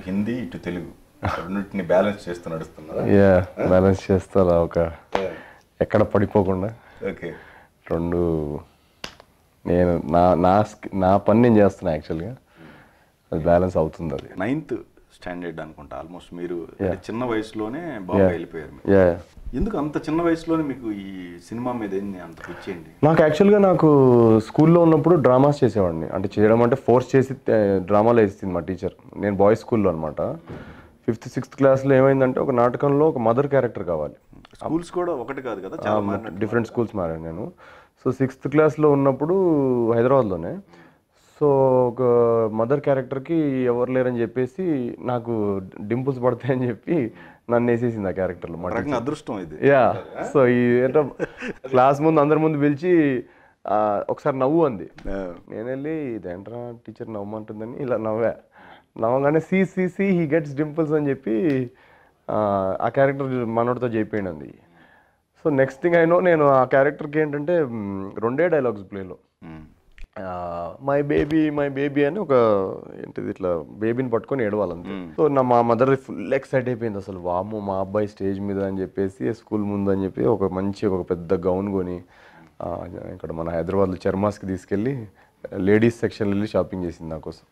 హిందీ ఇటు తెలుగు రెండింటిని బ్యాలెన్స్ చేస్తూ నడుస్తున్నారా? బ్యాలెన్స్ చేస్తారా ఒక ఎక్కడ పడిపోకుండా. ఓకే. రెండు నేను నా నా నా పని నేను చేస్తున్నా యాక్చువల్గా, అది బ్యాలెన్స్ అవుతుంది. అది 9th స్టాండర్డ్ అనుకుంటా ఆల్మోస్ట్. మీరు చిన్న వయసులోనే బాగా వెళ్ళిపోయారు. ఎందుకు అంత చిన్న వయసులోనే మీకు ఈ సినిమా మీద ఏంది అంత పిచ్చేయండి? నాకు యాక్చువల్గా నాకు స్కూల్లో ఉన్నప్పుడు డ్రామాస్ చేసేవాడిని. అంటే చేయడం అంటే ఫోర్స్ చేసి డ్రామాలో వేసింది మా టీచర్. నేను బాయ్స్ స్కూల్లో అనమాట. 5th 6th క్లాస్లో ఏమైందంటే ఒక నాటకంలో ఒక మదర్ క్యారెక్టర్ కావాలి. స్కూల్స్ కూడా ఒకటి కాదు కదా, డిఫరెంట్ స్కూల్స్ మారాను నేను. సో 6th క్లాస్లో ఉన్నప్పుడు హైదరాబాద్లోనే. సో ఒక మదర్ క్యారెక్టర్కి ఎవరు లేరని చెప్పేసి నాకు డింపుల్స్ పడతాయని చెప్పి నన్ను వేసేసింది ఆ క్యారెక్టర్లో. అదృష్టం ఇది. సో ఈ ఏంటో క్లాస్ ముందు అందరి ముందు పిలిచి ఒకసారి నవ్వు అంది. నేను వెళ్ళి ఇదేంట్రా టీచర్ నవ్వమంటుందని ఇలా నవ్వగానే సి హీ గెట్స్ డింపుల్స్ అని చెప్పి ఆ క్యారెక్టర్ మనోడితో చెప్పేయండి. So next thing I know, నేను ఆ క్యారెక్టర్కి ఏంటంటే 2 డైలాగ్స్ ప్లేలో మై బేబీ అని ఒక ఏంటిది ఇట్లా బేబీని పట్టుకొని ఏడవాలంతే. సో మా మదర్ ఫుల్ ఎక్సైట్ అయిపోయింది అసలు. వాము మా అబ్బాయి స్టేజ్ మీద అని చెప్పేసి స్కూల్ ముందు అని చెప్పి ఒక పెద్ద గౌన్ కొని ఇక్కడ మన హైదరాబాద్లో చర్మాస్కి తీసుకెళ్ళి లేడీస్ సెక్షన్ వెళ్ళి షాపింగ్ చేసింది నా కోసం.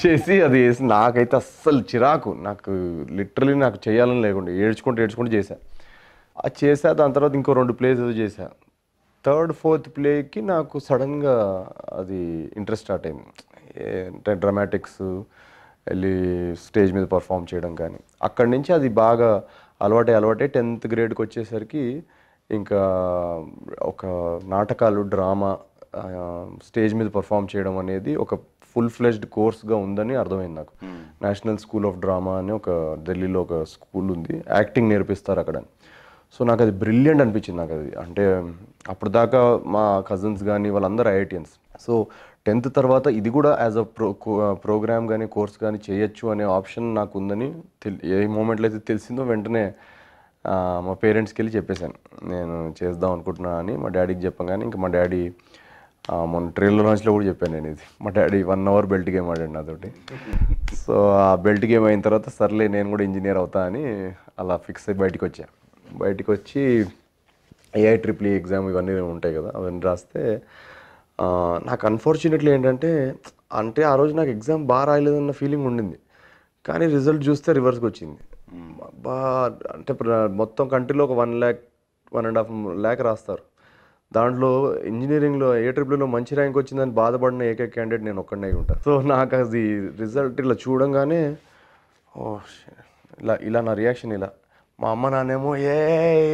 చేసి అది వేసి నాకైతే అస్సలు చిరాకు, నాకు లిటరలీ నాకు చేయాలని లేకుండా ఏడ్చుకుంటూ చేశా. అది చేసా. దాని తర్వాత ఇంకో 2 ప్లేస్ ఏదో చేశా. 3rd 4th ప్లేకి నాకు సడన్గా అది ఇంట్రెస్ట్ స్టార్ట్ అయింది. అంటే డ్రామాటిక్స్ వెళ్ళి స్టేజ్ మీద పర్ఫామ్ చేయడం కానీ అక్కడి నుంచి అది బాగా అలవాటే 10th గ్రేడ్కి వచ్చేసరికి ఇంకా ఒక నాటకాలు డ్రామా స్టేజ్ మీద పర్ఫామ్ చేయడం అనేది ఒక ఫుల్ ఫ్లెజ్డ్ కోర్స్గా ఉందని అర్థమైంది నాకు. నేషనల్ స్కూల్ ఆఫ్ డ్రామా అని ఒక ఢిల్లీలో ఒక స్కూల్ ఉంది, యాక్టింగ్ నేర్పిస్తారు అక్కడ. సో నాకు అది బ్రిలియంట్ అనిపించింది. నాకు అది అంటే అప్పుడు దాకా మా కజిన్స్ కానీ వాళ్ళందరూ ఐఐటియన్స్. సో 10th తర్వాత ఇది కూడా యాజ్ అ ప్రోగ్రామ్ కానీ కోర్స్ కానీ చేయొచ్చు అనే ఆప్షన్ నాకు ఉందని ఏ మూమెంట్లో అయితే తెలిసిందో వెంటనే మా పేరెంట్స్కి వెళ్ళి చెప్పేశాను నేను చేద్దాం అనుకుంటున్నా అని. మా డాడీకి చెప్పగానే ఇంకా మా డాడీ మొన్న ట్రైలర్ లాంచ్లో కూడా చెప్పాను నేను ఇది. మా డాడీ 1 hour బెల్ట్ గేమ్ ఆడాడు నాతోటి. సో ఆ బెల్ట్ గేమ్ అయిన తర్వాత సర్లే నేను కూడా ఇంజనీర్ అవుతా అని అలా ఫిక్స్ అయ్యి బయటికి వచ్చి AIEEE ఎగ్జామ్ ఇవన్నీ ఉంటాయి కదా, అవన్నీ రాస్తే నాకు అన్ఫార్చునేట్లీ ఏంటంటే అంటే ఆ రోజు నాకు ఎగ్జామ్ బాగా రాయలేదన్న ఫీలింగ్ ఉండింది. కానీ రిజల్ట్ చూస్తే రివర్స్కి వచ్చింది. అంటే మొత్తం కంట్రీలో ఒక 1 lakh 1.5 lakh రాస్తారు. దాంట్లో ఇంజనీరింగ్లో AIEEEలో మంచి ర్యాంక్ వచ్చిందని బాధపడిన ఏకైక క్యాండిడేట్ నేను ఒక్కడనే ఉంటాను. సో నాకు అది రిజల్ట్ ఇలా చూడంగానే ఇలా నా రియాక్షన్ ఇలా. మా అమ్మ నాన్నేమో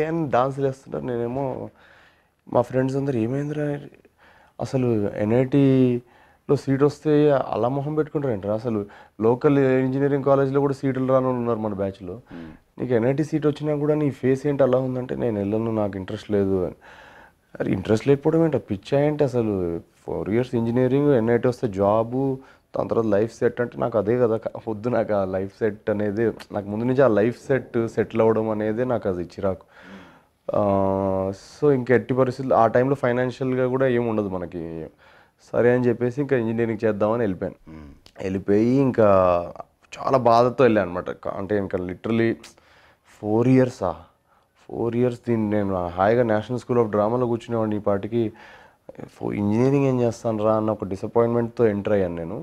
అని డాన్సులు వేస్తుంటారు, నేనేమో మా ఫ్రెండ్స్ అందరు ఏమైందిరా అసలు NITలో సీట్ వస్తే అలా మొహం పెట్టుకుంటారు ఏంటారు, అసలు లోకల్ ఇంజనీరింగ్ కాలేజ్లో కూడా సీట్లు రాని ఉన్నారు మన బ్యాచ్లో, నీకు NIT సీట్ వచ్చినా కూడా నీ ఫేస్ ఏంటి అలా ఉందంటే నేను వెళ్ళను నాకు ఇంట్రెస్ట్ లేదు అని. అది ఇంట్రెస్ట్ లేకపోవడం ఏంటి, పిచ్చా ఏంటి అసలు 4 years ఇంజనీరింగ్ NIT వస్తే జాబు దాని తర్వాత లైఫ్ సెట్ అంటే నాకు అదే కదా వద్దు. నాకు ఆ లైఫ్ సెట్ అనేది నాకు ముందు నుంచి ఆ లైఫ్ సెటిల్ అవ్వడం అనేది నాకు అది చిరాకు. సో ఇంకా ఎట్టి పరిస్థితులు ఆ టైంలో ఫైనాన్షియల్గా కూడా ఏమి ఉండదు మనకి. సరే అని చెప్పేసి ఇంకా ఇంజనీరింగ్ చేద్దామని వెళ్ళిపోయి ఇంకా చాలా బాధతో వెళ్ళాను అనమాట. అంటే ఇంకా లిటరలీ 4 years దీన్ని నేను హాయిగా నేషనల్ స్కూల్ ఆఫ్ డ్రామాలో కూర్చునేవాడిని. ఈ పాటికి ఇంజనీరింగ్ ఏం చేస్తాను రా అన్న ఒక డిసప్పాయింట్మెంట్తో ఎంటర్ అయ్యాను నేను.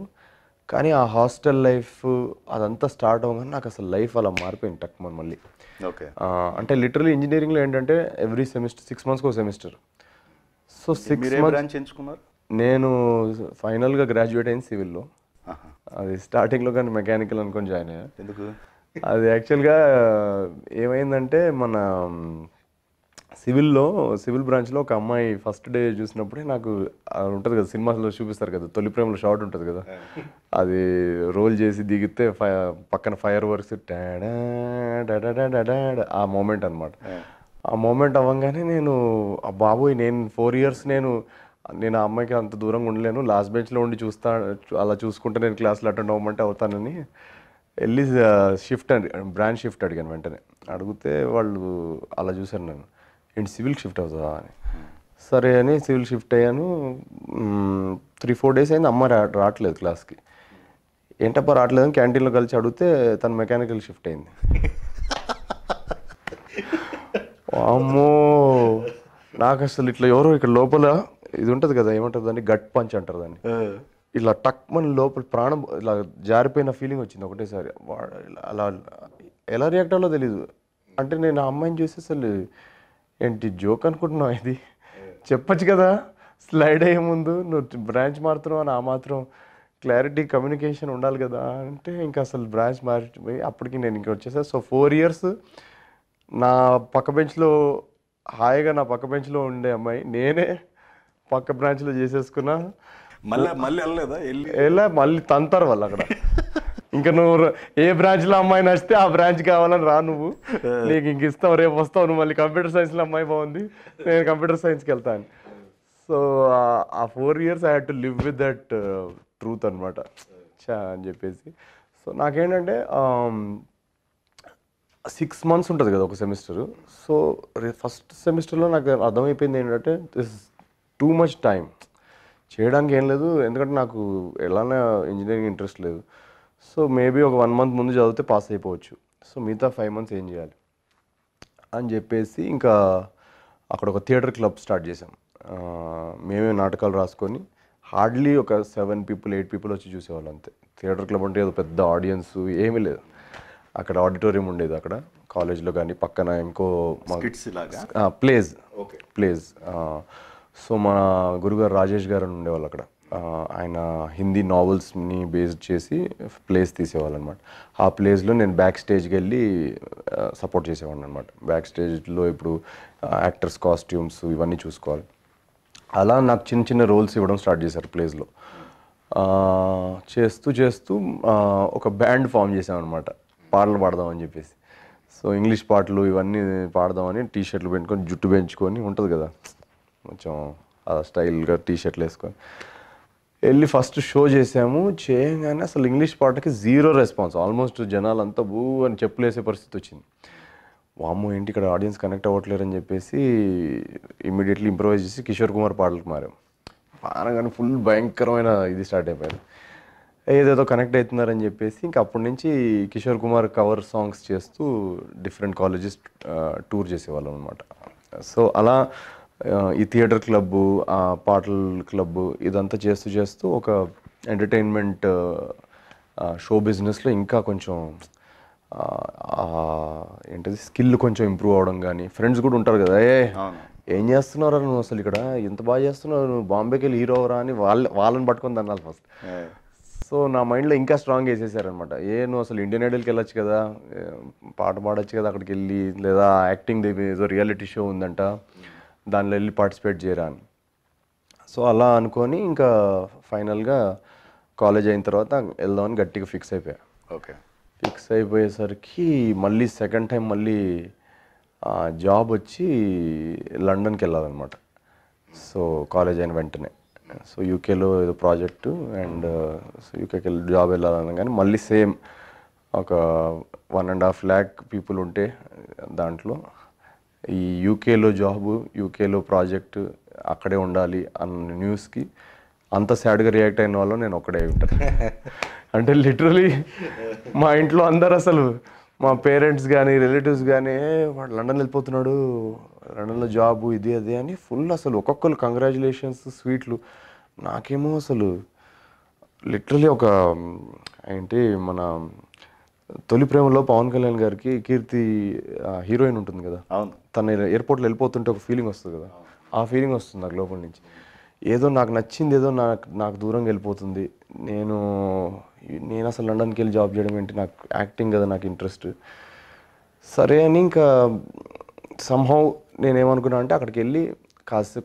కానీ ఆ హాస్టల్ లైఫ్ అదంతా స్టార్ట్ అవ్వగానే నాకు అసలు లైఫ్ అలా మారిపోయింది టక్మని మళ్ళీ. ఓకే. అంటే లిటరలీ ఇంజనీరింగ్లో ఏంటంటే ఎవ్రీ సెమిస్టర్ 6 months ఒక సెమిస్టర్. సో 6 months ఎంచుకున్నారు. నేను ఫైనల్గా గ్రాడ్యుయేట్ అయింది సివిల్లో. అది స్టార్టింగ్లో కానీ మెకానికల్ అనుకొని జాయిన్ అయ్యా. ఎందుకు? అది యాక్చువల్గా ఏమైందంటే మన సివిల్ బ్రాంచ్లో ఒక అమ్మాయి ఫస్ట్ డే చూసినప్పుడే నాకు ఉంటుంది కదా సినిమాలో చూపిస్తారు కదా తొలి ప్రేమలో షార్ట్ ఉంటుంది కదా, అది రోల్ చేసి దిగితే పక్కన ఫైర్ వర్క్స్ ఆ మూమెంట్ అనమాట. ఆ మూమెంట్ అవ్వగానే నేను బాబోయ్ నేను 4 years నేను ఆ అమ్మాయికి అంత దూరంగా ఉండలేను, లాస్ట్ బెంచ్లో ఉండి అలా చూసుకుంటే నేను క్లాసులు అటెండ్ అవ్వమంటే అవుతానని వెళ్ళి బ్రాంచ్ షిఫ్ట్ అడిగాను. వెంటనే అడిగితే వాళ్ళు అలా చూశారు నన్ను, ఏంటి సివిల్కి షిఫ్ట్ అవుతుందా అని. సరే అని సివిల్ షిఫ్ట్ అయ్యాను. 3-4 days అయింది అమ్మ రావట్లేదు క్లాస్కి. ఏంటప్ప రావట్లేదని క్యాంటీన్లో కలిసి అడిగితే తను మెకానికల్ షిఫ్ట్ అయింది. అమ్మో నాకు అసలు ఇట్లా ఎవరో ఇక్కడ లోపల ఇది ఉంటుంది కదా, ఏమంటారు దాన్ని, గట్ పంచ్ అంటారు దాన్ని, ఇలా టక్ మన లోపల ప్రాణం ఇలా జారిపోయిన ఫీలింగ్ వచ్చింది ఒకటేసారి. అలా ఎలా రియాక్ట్ అవ్వాలో తెలీదు. అంటే నేను ఆ అమ్మాయిని చూసి అసలు ఏంటి జోక్ అనుకుంటున్నావు, ఇది చెప్పచ్చు కదా స్లైడ్ అయ్యే ముందు, నువ్వు బ్రాంచ్ మారుతున్నావు అని ఆ మాత్రం క్లారిటీ కమ్యూనికేషన్ ఉండాలి కదా అంటే, ఇంకా అసలు బ్రాంచ్ మారిపోయి అప్పటికి నేను ఇంకా వచ్చేసా. సో 4 years నా పక్క బెంచ్లో హాయిగా నా పక్క బెంచ్లో ఉండే అమ్మాయి నేనే పక్క బ్రాంచ్లో చేసేసుకున్నా. మళ్ళీ ఎలా మళ్ళీ తంతారు వాళ్ళు అక్కడ. ఇంకా నువ్వు ఏ బ్రాంచ్లో అమ్మాయి నచ్చితే ఆ బ్రాంచ్ కావాలని రా, నువ్వు నీకు ఇంక ఇస్తావు, రేపు వస్తావు నువ్వు మళ్ళీ కంప్యూటర్ సైన్స్లో అమ్మాయి బాగుంది, నేను కంప్యూటర్ సైన్స్కి వెళ్తాను. సో ఆ 4 years I had to live with that truth అనమాట చా అని చెప్పేసి. సో నాకేంటంటే 6 months ఉంటుంది కదా ఒక సెమిస్టర్. సో ఫస్ట్ సెమిస్టర్లో నాకు అర్థమైపోయింది ఏంటంటే దిస్ టూ మచ్ టైం చేయడానికి ఏం లేదు, ఎందుకంటే నాకు ఎలానే ఇంజనీరింగ్ ఇంట్రెస్ట్ లేదు. సో మేబీ ఒక 1 month ముందు చదివితే పాస్ అయిపోవచ్చు. సో మిగతా 5 months ఏం చేయాలి అని చెప్పేసి ఇంకా అక్కడ ఒక థియేటర్ క్లబ్ స్టార్ట్ చేసాం. మేమే నాటకాలు రాసుకొని హార్డ్లీ ఒక 7 people 8 people వచ్చి చూసేవాళ్ళు అంతే. థియేటర్ క్లబ్ అంటే ఏదో పెద్ద ఆడియన్స్ ఏమీ లేదు. అక్కడ ఆడిటోరియం ఉండేది అక్కడ కాలేజ్లో, కానీ పక్కన ఇంకో ప్లేస్. సో మన గురుగారు రాజేష్ గారు అని ఉండేవాళ్ళు అక్కడ. ఆయన హిందీ నావెల్స్ని బేస్ చేసి ప్లేస్ తీసేవాళ్ళు అనమాట. ఆ ప్లేస్లో నేను బ్యాక్ స్టేజ్కి వెళ్ళి సపోర్ట్ చేసేవాడిని అనమాట. బ్యాక్ స్టేజ్లో ఇప్పుడు యాక్టర్స్ కాస్ట్యూమ్స్ ఇవన్నీ చూసుకోవాలి. అలా నాకు చిన్న చిన్న రోల్స్ ఇవ్వడం స్టార్ట్ చేశారు ప్లేస్లో. చేస్తూ ఒక బ్యాండ్ ఫామ్ చేసామన్నమాట, పాటలు పాడదామని చెప్పేసి. సో ఇంగ్లీష్ పాటలు ఇవన్నీ పాడదామని టీషర్ట్లు పెట్టుకొని జుట్టు పెంచుకొని ఉంటుంది కదా కొంచెం స్టైల్గా టీషర్ట్లు వేసుకొని వెళ్ళి ఫస్ట్ షో చేసాము. చేయగానే అసలు ఇంగ్లీష్ పాటకి 0 రెస్పాన్స్. ఆల్మోస్ట్ జనాలంతా బూ అని చెప్పులు వేసే పరిస్థితి వచ్చింది. వామ్మో ఏంటి ఇక్కడ ఆడియన్స్ కనెక్ట్ అవ్వట్లేరు అని చెప్పేసి ఇమీడియట్లీ ఇంప్రూవైజ్ చేసి కిషోర్ కుమార్ పాటలకు మారాం. మారగానే ఫుల్ భయంకరమైన ఇది స్టార్ట్ అయిపోయింది. ఏదేదో కనెక్ట్ అవుతున్నారని చెప్పేసి ఇంకా అప్పటి నుంచి కిషోర్ కుమార్ కవర్ సాంగ్స్ చేస్తూ డిఫరెంట్ కాలేజెస్ టూర్ చేసేవాళ్ళం అనమాట. సో అలా ఈ థియేటర్ క్లబ్బు, పాటల క్లబ్బు ఇదంతా చేస్తూ ఒక ఎంటర్టైన్మెంట్ షో బిజినెస్లో ఇంకా కొంచెం ఏంటది స్కిల్ కొంచెం ఇంప్రూవ్ అవ్వడం. కానీ ఫ్రెండ్స్ కూడా ఉంటారు కదా, ఏం చేస్తున్నారా నువ్వు అసలు ఇక్కడ ఎంత బాగా చేస్తున్నావు, నువ్వు బాంబేకి వెళ్ళి హీరో అవరా అని వాళ్ళని పట్టుకొని తన్నాలి ఫస్ట్. సో నా మైండ్లో ఇంకా స్ట్రాంగ్ వేసేసారనమాట. నువ్వు అసలు ఇండియన్ ఐడల్కి వెళ్ళొచ్చు కదా, పాట పాడొచ్చు కదా అక్కడికి వెళ్ళి, లేదా యాక్టింగ్ ఏదో రియాలిటీ షో ఉందంట దానిలో వెళ్ళి పార్టిసిపేట్ చేయరా అని. సో అలా అనుకొని ఇంకా ఫైనల్గా కాలేజ్ అయిన తర్వాత వెళ్దామని గట్టిగా ఫిక్స్ అయిపోయా. ఫిక్స్ అయిపోయేసరికి మళ్ళీ సెకండ్ టైం మళ్ళీ జాబ్ వచ్చి లండన్కి వెళ్ళాలన్నమాట. సో కాలేజ్ అయిన వెంటనే సో యూకేలో ఏదో ప్రాజెక్టు అండ్ యూకేకి వెళ్ళి జాబ్ వెళ్ళాలన్నా కానీ మళ్ళీ సేమ్ ఒక 1.5 lakh పీపుల్ ఉంటే దాంట్లో ఈ యూకేలో జాబు, యూకేలో ప్రాజెక్టు, అక్కడే ఉండాలి అన్న న్యూస్కి అంత సాడ్గా రియాక్ట్ అయిన వాళ్ళు నేను ఒక్కడే ఉంటాను. అంటే లిటరలీ మా ఇంట్లో అందరు అసలు మా పేరెంట్స్ కానీ రిలేటివ్స్ కానీ వాడు లండన్ వెళ్ళిపోతున్నాడు, లండన్లో జాబు ఇది అది అని ఫుల్ అసలు ఒక్కొక్కరు కంగ్రాచులేషన్స్ స్వీట్లు. నాకేమో అసలు లిటరలీ ఒక ఏంటి మన తొలి ప్రేమలో పవన్ కళ్యాణ్ గారికి కీర్తి హీరోయిన్ ఉంటుంది కదా, తన ఎయిర్పోర్ట్లో వెళ్ళిపోతుంటే ఒక ఫీలింగ్ వస్తుంది కదా, ఆ ఫీలింగ్ వస్తుంది నాకు లోపల నుంచి. ఏదో నాకు నచ్చింది ఏదో నాకు దూరంగా వెళ్ళిపోతుంది. నేను అసలు లండన్కి వెళ్ళి జాబ్ చేయడం ఏంటి, నాకు యాక్టింగ్ కదా నాకు ఇంట్రెస్ట్. సరే అని ఇంకా సమ్హౌ నేనేమనుకున్నా అంటే అక్కడికి వెళ్ళి కాస్త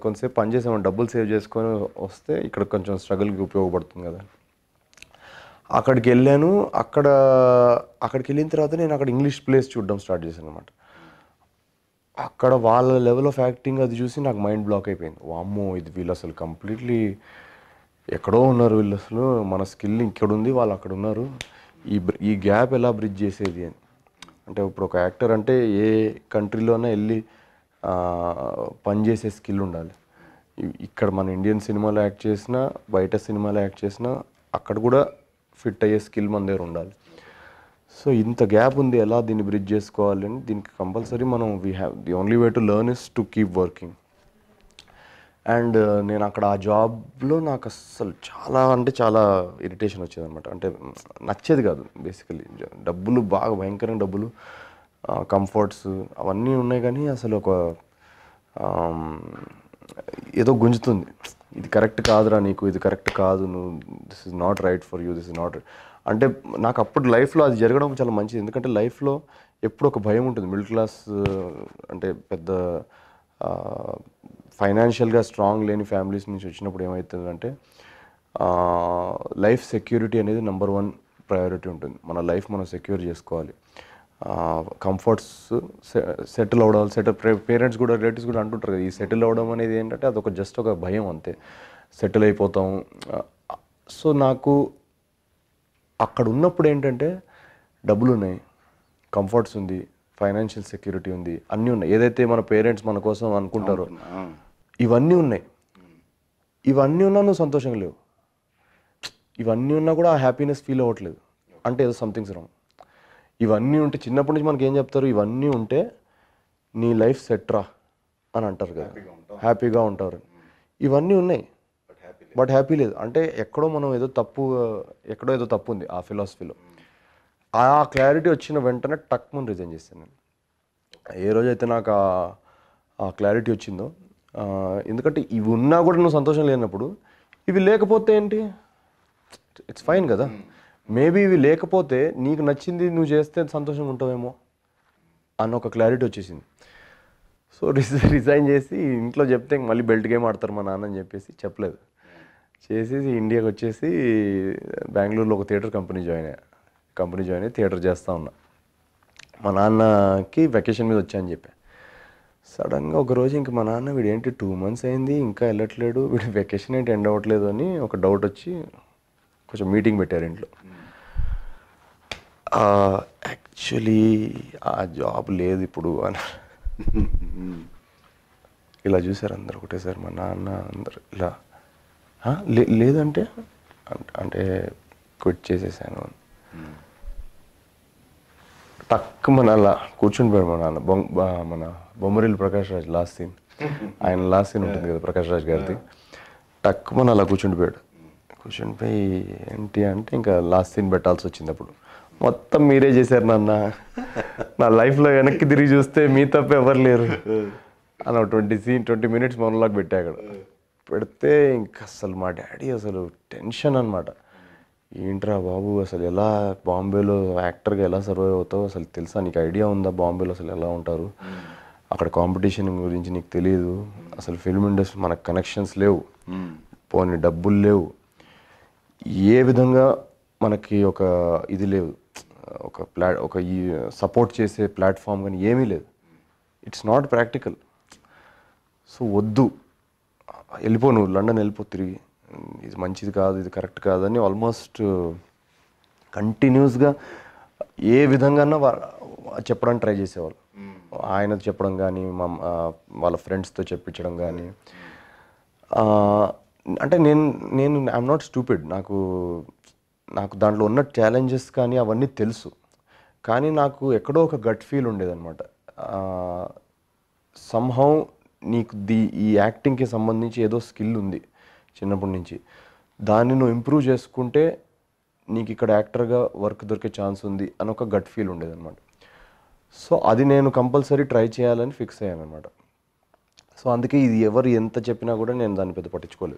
కొంతసేపు పని చేసాము, డబ్బులు సేవ్ చేసుకొని వస్తే ఇక్కడ కొంచెం స్ట్రగుల్కి ఉపయోగపడుతుంది కదా. అక్కడికి వెళ్ళాను. అక్కడికి వెళ్ళిన తర్వాత నేను అక్కడ ఇంగ్లీష్ ప్లేస్ చూడడం స్టార్ట్ చేశాను అనమాట. అక్కడ వాళ్ళ లెవెల్ ఆఫ్ యాక్టింగ్ అది చూసి నాకు మైండ్ బ్లాక్ అయిపోయింది. వామ్మో ఇది వీళ్ళు అసలు కంప్లీట్లీ ఎక్కడో ఉన్నారు, వీళ్ళు అసలు మన స్కిల్ ఇక్కడ ఉంది, వాళ్ళు అక్కడ ఉన్నారు, ఈ గ్యాప్ ఎలా బ్రిడ్జ్ చేసేది అని. అంటే ఇప్పుడు ఒక యాక్టర్ అంటే ఏ కంట్రీలోనే వెళ్ళి పనిచేసే స్కిల్ ఉండాలి. ఇక్కడ మన ఇండియన్ సినిమాలో యాక్ట్ చేసినా బయట సినిమాలో యాక్ట్ చేసినా అక్కడ కూడా ఫిట్ అయ్యే స్కిల్ మన దగ్గర ఉండాలి. సో ఇంత గ్యాప్ ఉంది, ఎలా దీన్ని బ్రిడ్జ్ చేసుకోవాలి అని దీనికి కంపల్సరీ మనం the only way to learn is to keep working. And నేను అక్కడ ఆ జాబ్లో నాకు అస్సలు చాలా అంటే చాలా ఇరిటేషన్ వచ్చేది అనమాట. అంటే నచ్చేది కాదు బేసికలీ. డబ్బులు బాగా భయంకరంగా డబ్బులు, కంఫర్ట్స్ అవన్నీ ఉన్నాయి, కానీ అసలు ఒక ఏదో గుంజుతుంది. ఇది కరెక్ట్ కాదురా నీకు, ఇది కరెక్ట్ కాదు, నువ్వు this is not right for you, this is not. అంటే నాకు అప్పుడు లైఫ్లో అది జరగడం చాలా మంచిది. ఎందుకంటే లైఫ్లో ఎప్పుడు ఒక భయం ఉంటుంది. మిడిల్ క్లాస్ అంటే పెద్ద ఫైనాన్షియల్గా స్ట్రాంగ్ లేని ఫ్యామిలీస్ నుంచి వచ్చినప్పుడు ఏమవుతుందంటే లైఫ్ సెక్యూరిటీ అనేది నెంబర్ 1 ప్రయారిటీ ఉంటుంది. మన లైఫ్ మనం సెక్యూర్ చేసుకోవాలి, కంఫర్ట్స్ సెటిల్ అవ్వడం. పేరెంట్స్ కూడా రిలేటివ్స్ కూడా అంటుంటారు కదా, ఈ సెటిల్ అవ్వడం అనేది ఏంటంటే అదొక జస్ట్ ఒక భయం అంతే, సెటిల్ అయిపోతాం. సో నాకు అక్కడ ఉన్నప్పుడు ఏంటంటే డబ్బులు ఉన్నాయి, కంఫర్ట్స్ ఉంది, ఫైనాన్షియల్ సెక్యూరిటీ ఉంది, అన్నీ ఉన్నాయి. ఏదైతే మన పేరెంట్స్ మన కోసం అనుకుంటారో ఇవన్నీ ఉన్నాయి. ఇవన్నీ ఉన్నా నువ్వు సంతోషంగా లేవు. ఇవన్నీ ఉన్నా కూడా ఆ హ్యాపీనెస్ ఫీల్ అవ్వట్లేదు. అంటే ఏదో సంథింగ్స్ రాంగ్. ఇవన్నీ ఉంటే చిన్నప్పటి నుంచి మనకి ఏం చెప్తారు, ఇవన్నీ ఉంటే నీ లైఫ్ సెట్రా అని అంటారు కదా, హ్యాపీగా ఉంటారు. ఇవన్నీ ఉన్నాయి బట్ హ్యాపీ లేదు. అంటే ఎక్కడో మనం ఏదో తప్పు ఉంది ఆ ఫిలాసఫీలో. ఆ క్లారిటీ వచ్చిన వెంటనే టక్మని రిజైన్ చేశాను నేను. ఏ రోజైతే నాకు ఆ క్లారిటీ వచ్చిందో, ఎందుకంటే ఇవి ఉన్నా కూడా నువ్వు సంతోషం లేనప్పుడు ఇవి లేకపోతే ఏంటి, ఇట్స్ ఫైన్ కదా. మేబీ ఇవి లేకపోతే నీకు నచ్చింది నువ్వు చేస్తే సంతోషంగా ఉంటావేమో అన్న ఒక క్లారిటీ వచ్చేసింది. సో రిజైన్ చేసి ఇంట్లో చెప్తే మళ్ళీ బెల్ట్ గేమ్ ఆడతారు మా నాన్న అని చెప్పేసి చెప్పలేదు. చేసేసి ఇండియాకి వచ్చేసి బెంగళూరులో ఒక థియేటర్ కంపెనీ జాయిన్ అయ్యి థియేటర్ చేస్తూ ఉన్నా. మా నాన్నకి వెకేషన్ మీద వచ్చాయని చెప్పా. సడన్గా ఒకరోజు ఇంక మా నాన్న వీడు ఏంటి 2 months అయింది ఇంకా వెళ్ళట్లేడు, వీడు వెకేషన్ ఏంటి ఎండ్ అవ్వట్లేదు అని ఒక డౌట్ వచ్చి కొంచెం మీటింగ్ పెట్టారు ఇంట్లో. యాక్చువల్లీ ఆ జాబ్ లేదు ఇప్పుడు అని ఇలా చూసారు అందరు ఒకటేసారి. మా నాన్న అందరు ఇలా లేదంటే అంటే క్విట్ చేసేసాను. టక్ మన అలా కూర్చుని పోయాడు మా నాన్న. మన బొమ్మరిల్లు ప్రకాష్ రాజ్ లాస్ట్ సీన్, ఆయన లాస్ట్ సీన్ ఉంటుంది కదా ప్రకాష్ రాజ్ గారిది. టక్ మన అలా కూర్చుండిపోయాడు. కూర్చునిపోయి ఏంటి అంటే ఇంకా లాస్ట్ సీన్ పెట్టాల్సి వచ్చింది. అప్పుడు మొత్తం మీరే చేశారు నాన్న, నా లైఫ్లో వెనక్కి తిరిగి చూస్తే మీ తప్ప ఎవరు లేరు అన్న 20 minutes మొన్నలాగా పెట్టా. అక్కడ పెడితే ఇంకా అసలు మా డాడీ అసలు టెన్షన్ అనమాట. ఏంట్రా బాబు అసలు ఎలా బాంబేలో యాక్టర్గా ఎలా సర్వైవ్ అవుతావు, అసలు తెలుసా నీకు, ఐడియా ఉందా బాంబేలో అసలు ఎలా ఉంటారు, అక్కడ కాంపిటీషన్ గురించి నీకు తెలియదు, అసలు ఫిల్మ్ ఇండస్ట్రీ మనకు కనెక్షన్స్ లేవు, పోనీ డబ్బులు లేవు, ఏ విధంగా మనకి ఒక ఇది లేదు, ఒక ఈ సపోర్ట్ చేసే ప్లాట్ఫామ్ కానీ ఏమీ లేదు, ఇట్స్ నాట్ ప్రాక్టికల్. సో వద్దు, వెళ్ళిపో, నువ్వు లండన్ వెళ్ళిపో తిరిగి, ఇది మంచిది కాదు, ఇది కరెక్ట్ కాదని ఆల్మోస్ట్ కంటిన్యూస్గా ఏ విధంగా చెప్పడానికి ట్రై చేసేవాళ్ళు. ఆయన చెప్పడం కానీ వాళ్ళ ఫ్రెండ్స్తో చెప్పించడం కానీ. అంటే నేను ఐఎమ్ నాట్ స్టూపిడ్, నాకు దాంట్లో ఉన్న ఛాలెంజెస్ కానీ అవన్నీ తెలుసు. కానీ నాకు ఎక్కడో ఒక గట్ ఫీల్ ఉండేదన్నమాట. సమ్హౌ నీకు ఈ యాక్టింగ్కి సంబంధించి ఏదో స్కిల్ ఉంది చిన్నప్పటి నుంచి, దాన్ని నువ్వు ఇంప్రూవ్ చేసుకుంటే నీకు ఇక్కడ యాక్టర్గా వర్క్ దొరికే ఛాన్స్ ఉంది అని ఒక గట్ ఫీల్ ఉండేదన్నమాట. సో అది నేను కంపల్సరీ ట్రై చేయాలని ఫిక్స్ అయ్యాను అనమాట. సో అందుకే ఇది ఎవరు ఎంత చెప్పినా కూడా నేను దాన్ని పెద్ద పట్టించుకోలేదు.